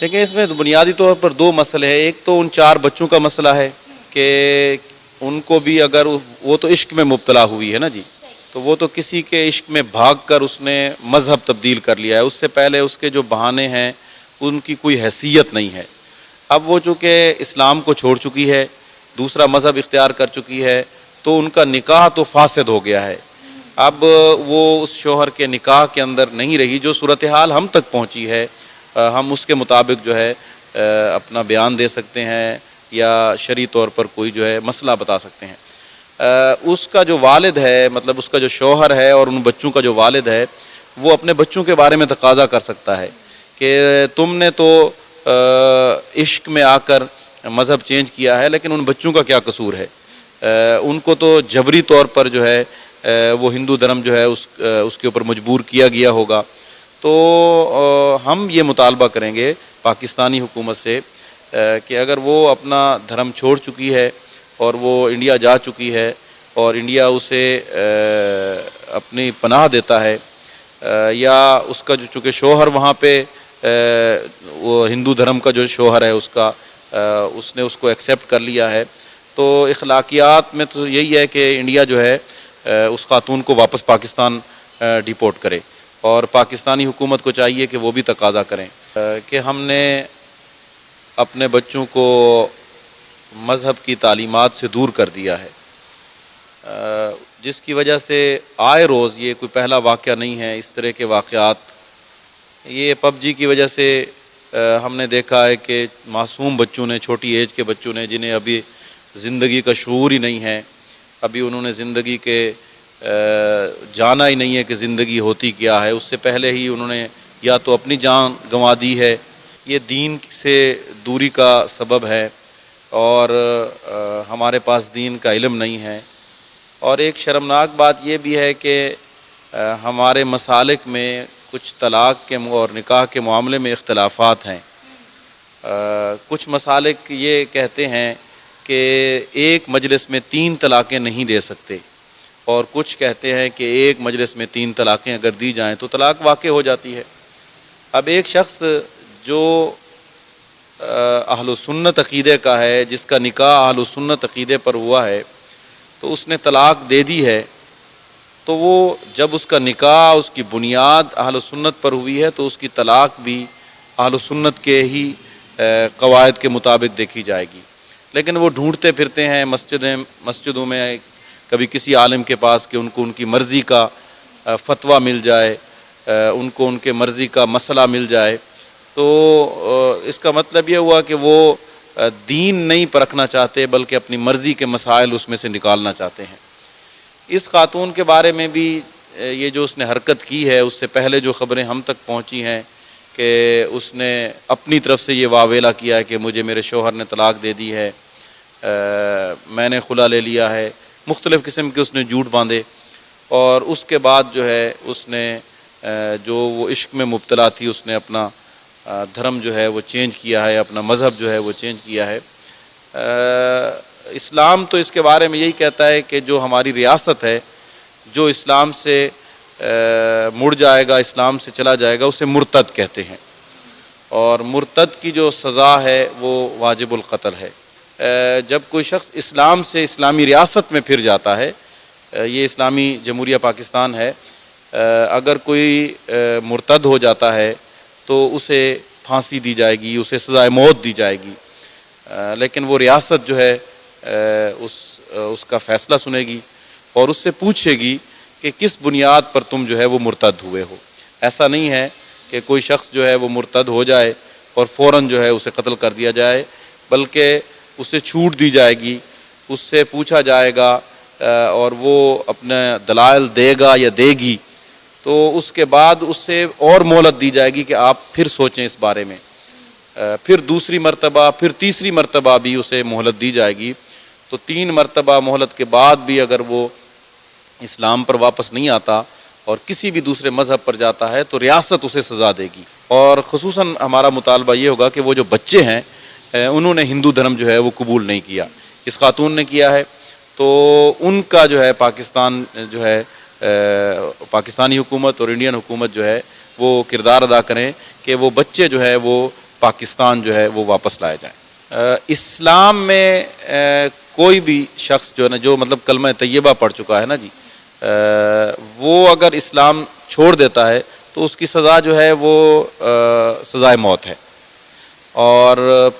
دیکھیں اس میں بنیادی طور پر دو مسئلے ہیں. ایک تو ان 4 بچوں کا مسئلہ ہے کہ ان کو بھی اگر وہ تو عشق میں مبتلا ہوئی ہے نا جی, تو وہ تو کسی کے عشق میں بھاگ کر اس نے مذہب تبدیل کر لیا ہے. اس سے پہلے اس کے جو بہانے ہیں ان کی کوئی حیثیت نہیں ہے. اب وہ چونکہ اسلام کو چھوڑ چکی ہے, دوسرا مذہب اختیار کر چکی ہے, تو ان کا نکاح تو فاسد ہو گیا ہے. اب وہ اس شوہر کے نکاح کے اندر نہیں رہی. جو صورتحال ہم تک پہنچی ہے ہم اس کے مطابق جو ہے اپنا بیان دے سکتے ہیں یا شرعی طور پر کوئی جو ہے مسئلہ بتا سکتے ہیں. اس کا جو والد ہے, مطلب اس کا جو شوہر ہے اور ان بچوں کا جو والد ہے, وہ اپنے بچوں کے بارے میں تقاضا کر سکتا ہے کہ تم نے تو عشق میں آ کر مذہب چینج کیا ہے, لیکن ان بچوں کا کیا قصور ہے؟ ان کو تو جبری طور پر جو ہے وہ ہندو دھرم جو ہے اس کے اوپر مجبور کیا گیا ہوگا. تو ہم یہ مطالبہ کریں گے پاکستانی حکومت سے کہ اگر وہ اپنا دھرم چھوڑ چکی ہے اور وہ انڈیا جا چکی ہے اور انڈیا اسے اپنی پناہ دیتا ہے, یا اس کا جو چونکہ شوہر وہاں پہ وہ ہندو دھرم کا جو شوہر ہے اس نے اس کو ایکسیپٹ کر لیا ہے, تو اخلاقیات میں تو یہی ہے کہ انڈیا جو ہے اس خاتون کو واپس پاکستان ڈیپورٹ کرے. اور پاکستانی حکومت کو چاہیے کہ وہ بھی تقاضا کریں کہ ہم نے اپنے بچوں کو مذہب کی تعلیمات سے دور کر دیا ہے, جس کی وجہ سے آئے روز, یہ کوئی پہلا واقعہ نہیں ہے, اس طرح کے واقعات یہ پب جی کی وجہ سے ہم نے دیکھا ہے کہ معصوم بچوں نے, چھوٹی ایج کے بچوں نے, جنہیں ابھی زندگی کا شعور ہی نہیں ہے, ابھی انہوں نے زندگی کے جانا ہی نہیں ہے کہ زندگی ہوتی کیا ہے, اس سے پہلے ہی انہوں نے یا تو اپنی جان گنوا دی ہے. یہ دین سے دوری کا سبب ہے اور ہمارے پاس دین کا علم نہیں ہے. اور ایک شرمناک بات یہ بھی ہے کہ ہمارے مسالک میں کچھ طلاق کے اور نکاح کے معاملے میں اختلافات ہیں. کچھ مسالک یہ کہتے ہیں کہ ایک مجلس میں 3 طلاقیں نہیں دے سکتے, اور کچھ کہتے ہیں کہ ایک مجلس میں 3 طلاقیں اگر دی جائیں تو طلاق واقع ہو جاتی ہے. اب ایک شخص جو اہل سنت عقیدے کا ہے, جس کا نکاح اہل سنت عقیدے پر ہوا ہے, تو اس نے طلاق دے دی ہے, تو وہ جب اس کا نکاح اس کی بنیاد اہل سنت پر ہوئی ہے تو اس کی طلاق بھی اہل سنت کے ہی قواعد کے مطابق دیکھی جائے گی. لیکن وہ ڈھونڈتے پھرتے ہیں مسجدوں میں کبھی کسی عالم کے پاس کہ ان کو ان کی مرضی کا فتویٰ مل جائے, ان کو ان کے مرضی کا مسئلہ مل جائے. تو اس کا مطلب یہ ہوا کہ وہ دین نہیں پرکھنا چاہتے بلکہ اپنی مرضی کے مسائل اس میں سے نکالنا چاہتے ہیں. اس خاتون کے بارے میں بھی یہ جو اس نے حرکت کی ہے, اس سے پہلے جو خبریں ہم تک پہنچی ہیں کہ اس نے اپنی طرف سے یہ واویلا کیا ہے کہ مجھے میرے شوہر نے طلاق دے دی ہے, میں نے خلا لے لیا ہے, مختلف قسم کے اس نے جھوٹ باندھے. اور اس کے بعد جو ہے اس نے جو وہ عشق میں مبتلا تھی, اس نے اپنا دھرم جو ہے وہ چینج کیا ہے, اپنا مذہب جو ہے وہ چینج کیا ہے. اسلام تو اس کے بارے میں یہی کہتا ہے کہ جو ہماری ریاست ہے, جو اسلام سے مڑ جائے گا, اسلام سے چلا جائے گا, اسے مرتد کہتے ہیں, اور مرتد کی جو سزا ہے وہ واجب القتل ہے. جب کوئی شخص اسلام سے اسلامی ریاست میں پھر جاتا ہے, یہ اسلامی جمہوریہ پاکستان ہے, اگر کوئی مرتد ہو جاتا ہے تو اسے پھانسی دی جائے گی, اسے سزائے موت دی جائے گی, لیکن وہ ریاست جو ہے اس کا فیصلہ سنے گی اور اس سے پوچھے گی کہ کس بنیاد پر تم جو ہے وہ مرتد ہوئے ہو. ایسا نہیں ہے کہ کوئی شخص جو ہے وہ مرتد ہو جائے اور فوراً جو ہے اسے قتل کر دیا جائے, بلکہ اسے چھوٹ دی جائے گی, اس سے پوچھا جائے گا اور وہ اپنے دلائل دے گا یا دے گی, تو اس کے بعد اس سے اور مہلت دی جائے گی کہ آپ پھر سوچیں اس بارے میں. پھر دوسری مرتبہ, پھر تیسری مرتبہ بھی اسے مہلت دی جائے گی. تو 3 مرتبہ مہلت کے بعد بھی اگر وہ اسلام پر واپس نہیں آتا اور کسی بھی دوسرے مذہب پر جاتا ہے تو ریاست اسے سزا دے گی. اور خصوصاً ہمارا مطالبہ یہ ہوگا کہ وہ جو بچے ہیں انہوں نے ہندو دھرم جو ہے وہ قبول نہیں کیا, اس خاتون نے کیا ہے, تو ان کا جو ہے پاکستان جو ہے پاکستانی حکومت اور انڈین حکومت جو ہے وہ کردار ادا کریں کہ وہ بچے جو ہے وہ پاکستان جو ہے وہ واپس لائے جائیں۔ اسلام میں کوئی بھی شخص جو ہے نا، جو مطلب کلمہ طیبہ پڑھ چکا ہے نا جی، وہ اگر اسلام چھوڑ دیتا ہے تو اس کی سزا جو ہے وہ سزائے موت ہے، اور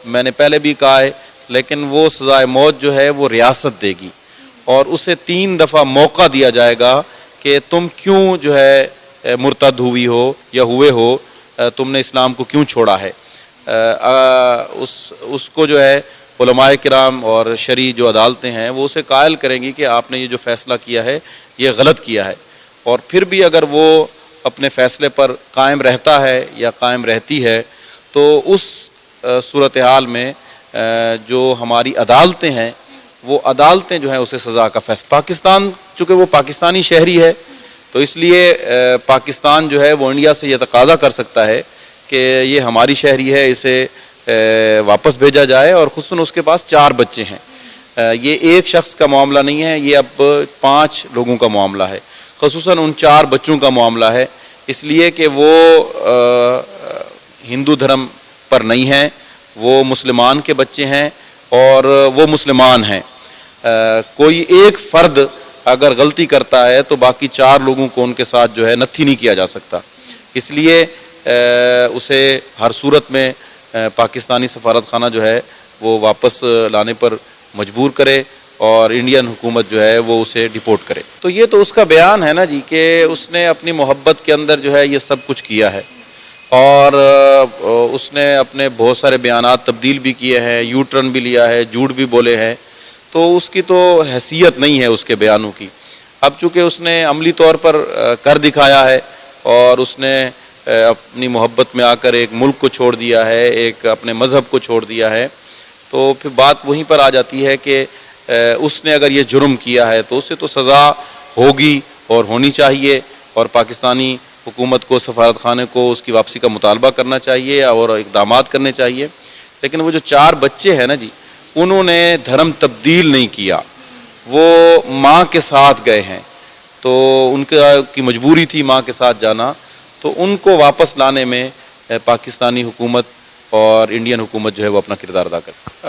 میں نے پہلے بھی کہا ہے، لیکن وہ سزائے موت جو ہے وہ ریاست دے گی، اور اسے 3 دفعہ موقع دیا جائے گا کہ تم کیوں جو ہے مرتد ہوئی ہو یا ہوئے ہو، تم نے اسلام کو کیوں چھوڑا ہے۔ اس کو جو ہے علماء کرام اور شرعی جو عدالتیں ہیں وہ اسے قائل کریں گی کہ آپ نے یہ جو فیصلہ کیا ہے یہ غلط کیا ہے، اور پھر بھی اگر وہ اپنے فیصلے پر قائم رہتا ہے یا قائم رہتی ہے تو اس صورتحال میں جو ہماری عدالتیں ہیں وہ عدالتیں جو ہیں اسے سزا کا فیصلہ، پاکستان چونکہ وہ پاکستانی شہری ہے تو اس لیے پاکستان جو ہے وہ انڈیا سے یہ تقاضا کر سکتا ہے کہ یہ ہماری شہری ہے، اسے واپس بھیجا جائے، اور خصوصاً اس کے پاس 4 بچے ہیں۔ یہ ایک شخص کا معاملہ نہیں ہے، یہ اب 5 لوگوں کا معاملہ ہے، خصوصاً ان 4 بچوں کا معاملہ ہے، اس لیے کہ وہ ہندو دھرم پر نہیں ہیں، وہ مسلمان کے بچے ہیں اور وہ مسلمان ہیں۔ کوئی ایک فرد اگر غلطی کرتا ہے تو باقی 4 لوگوں کو ان کے ساتھ جو ہے نتھی نہیں کیا جا سکتا، اس لیے اسے ہر صورت میں پاکستانی سفارت خانہ جو ہے وہ واپس لانے پر مجبور کرے اور انڈین حکومت جو ہے وہ اسے ڈیپورٹ کرے۔ تو یہ تو اس کا بیان ہے نا جی کہ اس نے اپنی محبت کے اندر جو ہے یہ سب کچھ کیا ہے، اور اس نے اپنے بہت سارے بیانات تبدیل بھی کیے ہیں، یو ٹرن بھی لیا ہے، جھوٹ بھی بولے ہیں، تو اس کی تو حیثیت نہیں ہے اس کے بیانوں کی۔ اب چونکہ اس نے عملی طور پر کر دکھایا ہے اور اس نے اپنی محبت میں آ کر ایک ملک کو چھوڑ دیا ہے، ایک اپنے مذہب کو چھوڑ دیا ہے، تو پھر بات وہیں پر آ جاتی ہے کہ اس نے اگر یہ جرم کیا ہے تو اسے تو سزا ہوگی اور ہونی چاہیے، اور پاکستانی حکومت کو، سفارت خانے کو اس کی واپسی کا مطالبہ کرنا چاہیے اور اقدامات کرنے چاہیے۔ لیکن وہ جو 4 بچے ہیں نا جی، انہوں نے دھرم تبدیل نہیں کیا، وہ ماں کے ساتھ گئے ہیں، تو ان کی مجبوری تھی ماں کے ساتھ جانا، تو ان کو واپس لانے میں پاکستانی حکومت اور انڈین حکومت جو ہے وہ اپنا کردار ادا کرے۔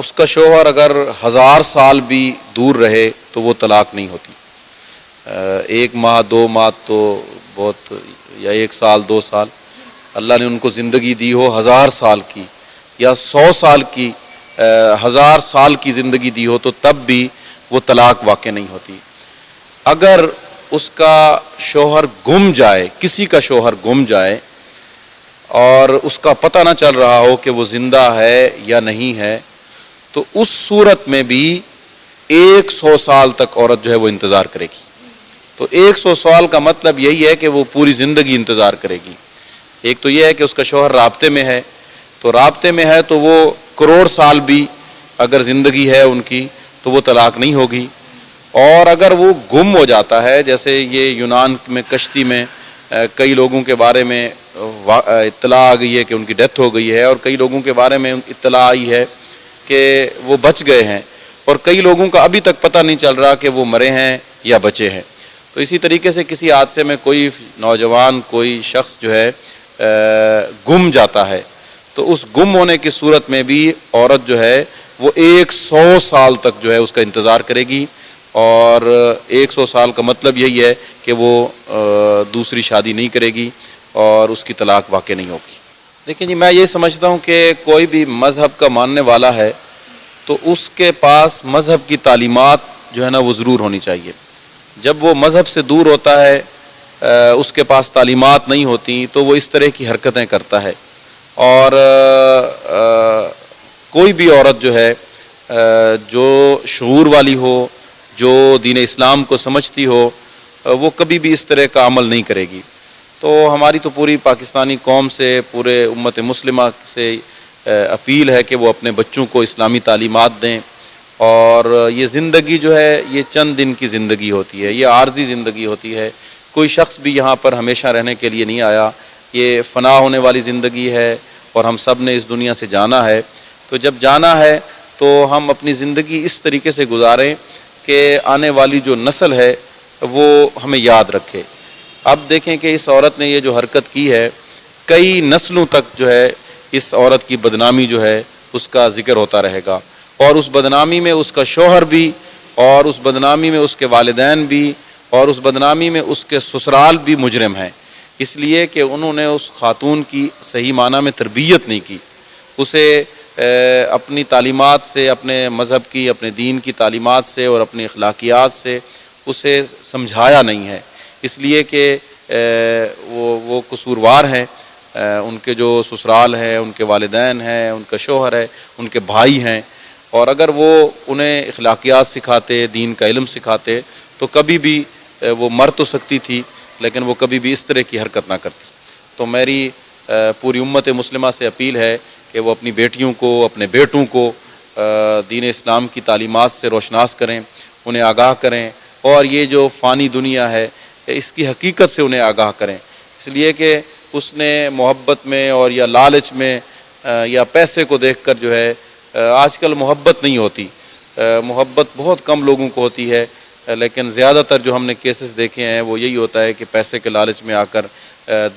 اس کا شوہر اگر 1000 سال بھی دور رہے تو وہ طلاق نہیں ہوتی۔ 1 ماہ 2 ماہ تو بہت، یا 1 سال 2 سال، اللہ نے ان کو زندگی دی ہو 1000 سال کی یا 100 سال کی، 1000 سال کی زندگی دی ہو تو تب بھی وہ طلاق واقع نہیں ہوتی۔ اگر اس کا شوہر گم جائے، کسی کا شوہر گم جائے اور اس کا پتہ نہ چل رہا ہو کہ وہ زندہ ہے یا نہیں ہے، تو اس صورت میں بھی 100 سال تک عورت جو ہے وہ انتظار کرے گی۔ تو 100 سال کا مطلب یہی ہے کہ وہ پوری زندگی انتظار کرے گی۔ ایک تو یہ ہے کہ اس کا شوہر رابطے میں ہے، تو رابطے میں ہے تو وہ کروڑ سال بھی اگر زندگی ہے ان کی تو وہ طلاق نہیں ہوگی، اور اگر وہ گم ہو جاتا ہے، جیسے یہ یونان میں کشتی میں کئی لوگوں کے بارے میں اطلاع آ گئی ہے کہ ان کی ڈیتھ ہو گئی ہے، اور کئی لوگوں کے بارے میں اطلاع آئی ہے کہ وہ بچ گئے ہیں، اور کئی لوگوں کا ابھی تک پتہ نہیں چل رہا کہ وہ مرے ہیں یا بچے ہیں۔ تو اسی طریقے سے کسی حادثے میں کوئی نوجوان، کوئی شخص جو ہے گم جاتا ہے، تو اس گم ہونے کی صورت میں بھی عورت جو ہے وہ 100 سال تک جو ہے اس کا انتظار کرے گی، اور 100 سال کا مطلب یہی ہے کہ وہ دوسری شادی نہیں کرے گی اور اس کی طلاق واقع نہیں ہوگی۔ دیکھیں جی، میں یہ سمجھتا ہوں کہ کوئی بھی مذہب کا ماننے والا ہے تو اس کے پاس مذہب کی تعلیمات جو ہے نا وہ ضرور ہونی چاہیے۔ جب وہ مذہب سے دور ہوتا ہے، اس کے پاس تعلیمات نہیں ہوتی، تو وہ اس طرح کی حرکتیں کرتا ہے، اور کوئی بھی عورت جو ہے جو شعور والی ہو، جو دین اسلام کو سمجھتی ہو، وہ کبھی بھی اس طرح کا عمل نہیں کرے گی۔ تو ہماری تو پوری پاکستانی قوم سے، پورے امت مسلمہ سے اپیل ہے کہ وہ اپنے بچوں کو اسلامی تعلیمات دیں، اور یہ زندگی جو ہے یہ چند دن کی زندگی ہوتی ہے، یہ عارضی زندگی ہوتی ہے، کوئی شخص بھی یہاں پر ہمیشہ رہنے کے لیے نہیں آیا، یہ فنا ہونے والی زندگی ہے، اور ہم سب نے اس دنیا سے جانا ہے۔ تو جب جانا ہے تو ہم اپنی زندگی اس طریقے سے گزاریں کہ آنے والی جو نسل ہے وہ ہمیں یاد رکھے۔ اب دیکھیں کہ اس عورت نے یہ جو حرکت کی ہے، کئی نسلوں تک جو ہے اس عورت کی بدنامی جو ہے اس کا ذکر ہوتا رہے گا، اور اس بدنامی میں اس کا شوہر بھی، اور اس بدنامی میں اس کے والدین بھی، اور اس بدنامی میں اس کے سسرال بھی مجرم ہیں، اس لیے کہ انہوں نے اس خاتون کی صحیح معنی میں تربیت نہیں کی، اسے اپنی تعلیمات سے، اپنے مذہب کی، اپنے دین کی تعلیمات سے اور اپنی اخلاقیات سے اسے سمجھایا نہیں ہے، اس لیے کہ وہ قصوروار ہیں، ان کے جو سسرال ہے، ان کے والدین ہیں، ان کا شوہر ہے، ان کے بھائی ہیں، اور اگر وہ انہیں اخلاقیات سکھاتے، دین کا علم سکھاتے تو کبھی بھی وہ مر تو سکتی تھی لیکن وہ کبھی بھی اس طرح کی حرکت نہ کرتی۔ تو میری پوری امت مسلمہ سے اپیل ہے کہ وہ اپنی بیٹیوں کو، اپنے بیٹوں کو دین اسلام کی تعلیمات سے روشناس کریں، انہیں آگاہ کریں، اور یہ جو فانی دنیا ہے اس کی حقیقت سے انہیں آگاہ کریں، اس لیے کہ اس نے محبت میں اور یا لالچ میں یا پیسے کو دیکھ کر جو ہے، آج کل محبت نہیں ہوتی، محبت بہت کم لوگوں کو ہوتی ہے، لیکن زیادہ تر جو ہم نے کیسز دیکھے ہیں وہ یہی ہوتا ہے کہ پیسے کے لالچ میں آ کر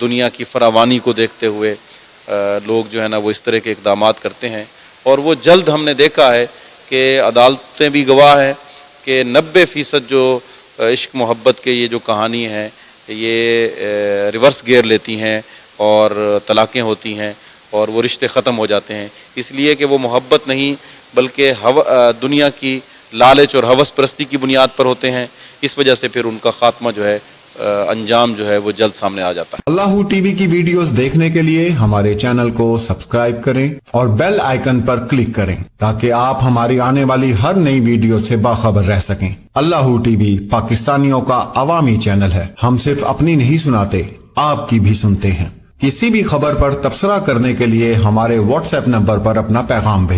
دنیا کی فراوانی کو دیکھتے ہوئے لوگ جو ہے نا وہ اس طرح کے اقدامات کرتے ہیں، اور وہ جلد ہم نے دیکھا ہے کہ عدالتیں بھی گواہ ہیں کہ 90% جو عشق محبت کے یہ جو کہانی ہیں یہ ریورس گیئر لیتی ہیں اور طلاقیں ہوتی ہیں اور وہ رشتے ختم ہو جاتے ہیں، اس لیے کہ وہ محبت نہیں بلکہ دنیا کی لالچ اور ہوس پرستی کی بنیاد پر ہوتے ہیں، اس وجہ سے پھر ان کا خاتمہ جو ہے، انجام جو ہے وہ جلد سامنے آ جاتا ہے۔ اللہ ٹی وی کی ویڈیوز دیکھنے کے لیے ہمارے چینل کو سبسکرائب کریں اور بیل آئیکن پر کلک کریں تاکہ آپ ہماری آنے والی ہر نئی ویڈیو سے باخبر رہ سکیں۔ اللہ ٹی وی پاکستانیوں کا عوامی چینل ہے، ہم صرف اپنی نہیں سناتے، آپ کی بھی سنتے ہیں۔ کسی بھی خبر پر تبصرہ کرنے کے لیے ہمارے واٹس ایپ نمبر پر اپنا پیغام بھیجیں۔